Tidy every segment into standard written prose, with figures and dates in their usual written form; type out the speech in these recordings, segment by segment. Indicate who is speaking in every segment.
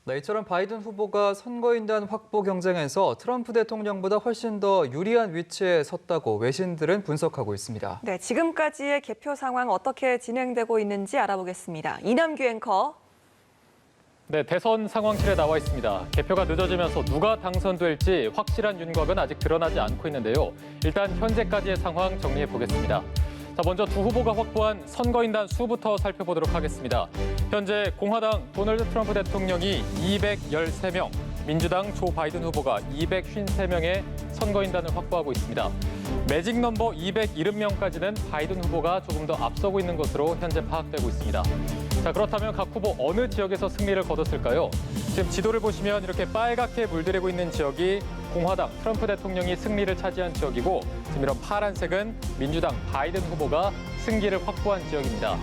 Speaker 1: 네, 이처럼 바이든 후보가 선거인단 확보 경쟁에서 트럼프 대통령보다 훨씬 더 유리한 위치에 섰다고 외신들은 분석하고 있습니다.
Speaker 2: 네, 지금까지의 개표 상황 어떻게 진행되고 있는지 알아보겠습니다. 이남규 앵커.
Speaker 3: 네, 대선 상황실에 나와 있습니다. 개표가 늦어지면서 누가 당선될지 확실한 윤곽은 아직 드러나지 않고 있는데요. 일단 현재까지의 상황 정리해 보겠습니다. 자, 먼저 두 후보가 확보한 선거인단 수부터 살펴보도록 하겠습니다. 현재 공화당 도널드 트럼프 대통령이 213명, 민주당 조 바이든 후보가 253명의 선거인단을 확보하고 있습니다. 매직 넘버 270명까지는 바이든 후보가 조금 더 앞서고 있는 것으로 현재 파악되고 있습니다. 자, 그렇다면 각 후보 어느 지역에서 승리를 거뒀을까요? 지금 지도를 보시면 이렇게 빨갛게 물들이고 있는 지역이 공화당 트럼프 대통령이 승리를 차지한 지역이고, 지금 이런 파란색은 민주당 바이든 후보가 승기를 확보한 지역입니다.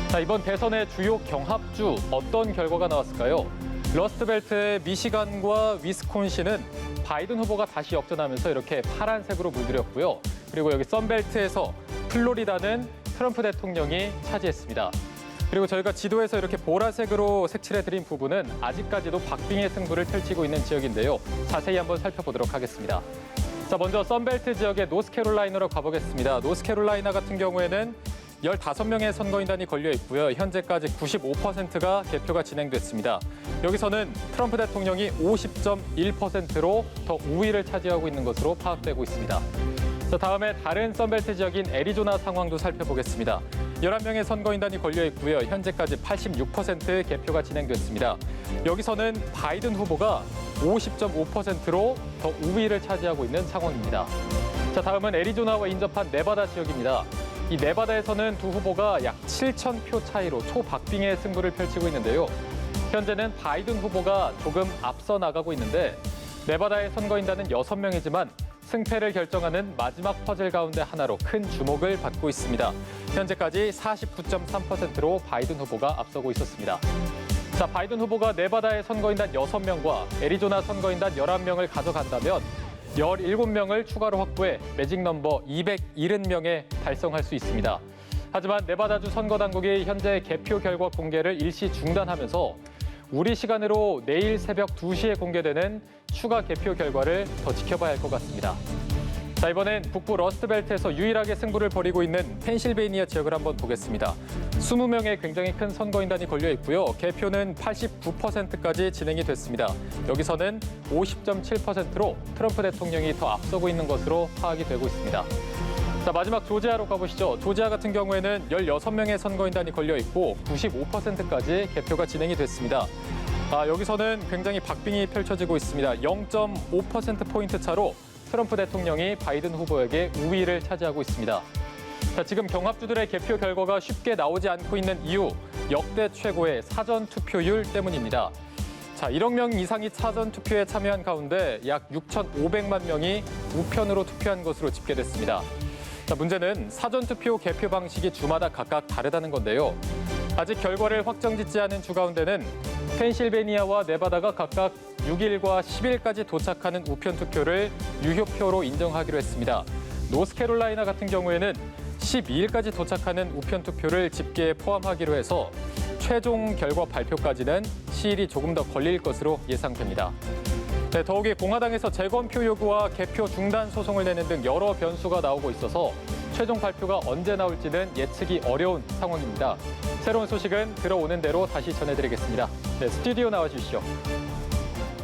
Speaker 3: 자, 이번 대선의 주요 경합주 어떤 결과가 나왔을까요? 러스트벨트의 미시간과 위스콘신은 바이든 후보가 다시 역전하면서 이렇게 파란색으로 물들였고요. 그리고 여기 선벨트에서 플로리다는 트럼프 대통령이 차지했습니다. 그리고 저희가 지도에서 이렇게 보라색으로 색칠해드린 부분은 아직까지도 박빙의 승부를 펼치고 있는 지역인데요. 자세히 한번 살펴보도록 하겠습니다. 자, 먼저 선벨트 지역의 노스캐롤라이나로 가보겠습니다. 노스캐롤라이나 같은 경우에는 15명의 선거인단이 걸려 있고요. 현재까지 95%가 개표가 진행됐습니다. 여기서는 트럼프 대통령이 50.1%로 더 우위를 차지하고 있는 것으로 파악되고 있습니다. 자, 다음에 다른 선벨트 지역인 애리조나 상황도 살펴보겠습니다. 11명의 선거인단이 걸려 있고요. 현재까지 86% 개표가 진행됐습니다. 여기서는 바이든 후보가 50.5%로 더 우위를 차지하고 있는 상황입니다. 자, 다음은 애리조나와 인접한 네바다 지역입니다. 이 네바다에서는 두 후보가 약 7,000표 차이로 초박빙의 승부를 펼치고 있는데요. 현재는 바이든 후보가 조금 앞서 나가고 있는데, 네바다의 선거인단은 6명이지만 승패를 결정하는 마지막 퍼즐 가운데 하나로 큰 주목을 받고 있습니다. 현재까지 49.3%로 바이든 후보가 앞서고 있었습니다. 자, 바이든 후보가 네바다의 선거인단 6명과 애리조나 선거인단 11명을 가져간다면 17명을 추가로 확보해 매직 넘버 270명에 달성할 수 있습니다. 하지만 네바다주 선거당국이 현재 개표 결과 공개를 일시 중단하면서 우리 시간으로 내일 새벽 2시에 공개되는 추가 개표 결과를 더 지켜봐야 할 것 같습니다. 자, 이번엔 북부 러스트벨트에서 유일하게 승부를 벌이고 있는 펜실베이니아 지역을 한번 보겠습니다. 20명의 굉장히 큰 선거인단이 걸려 있고요. 개표는 89%까지 진행이 됐습니다. 여기서는 50.7%로 트럼프 대통령이 더 앞서고 있는 것으로 파악이 되고 있습니다. 자, 마지막 조지아로 가보시죠. 조지아 같은 경우에는 16명의 선거인단이 걸려 있고 95%까지 개표가 진행이 됐습니다. 여기서는 굉장히 박빙이 펼쳐지고 있습니다. 0.5%포인트 차로 트럼프 대통령이 바이든 후보에게 우위를 차지하고 있습니다. 자, 지금 경합주들의 개표 결과가 쉽게 나오지 않고 있는 이유, 역대 최고의 사전 투표율 때문입니다. 자, 1억 명 이상이 사전 투표에 참여한 가운데 약 6,500만 명이 우편으로 투표한 것으로 집계됐습니다. 자, 문제는 사전투표 개표 방식이 주마다 각각 다르다는 건데요. 아직 결과를 확정짓지 않은 주 가운데는 펜실베니아와 네바다가 각각 6일과 10일까지 도착하는 우편 투표를 유효표로 인정하기로 했습니다. 노스캐롤라이나 같은 경우에는 12일까지 도착하는 우편 투표를 집계에 포함하기로 해서 최종 결과 발표까지는 시일이 조금 더 걸릴 것으로 예상됩니다. 네, 더욱이 공화당에서 재검표 요구와 개표 중단 소송을 내는 등 여러 변수가 나오고 있어서 최종 발표가 언제 나올지는 예측이 어려운 상황입니다. 새로운 소식은 들어오는 대로 다시 전해드리겠습니다. 네, 스튜디오 나와주시죠.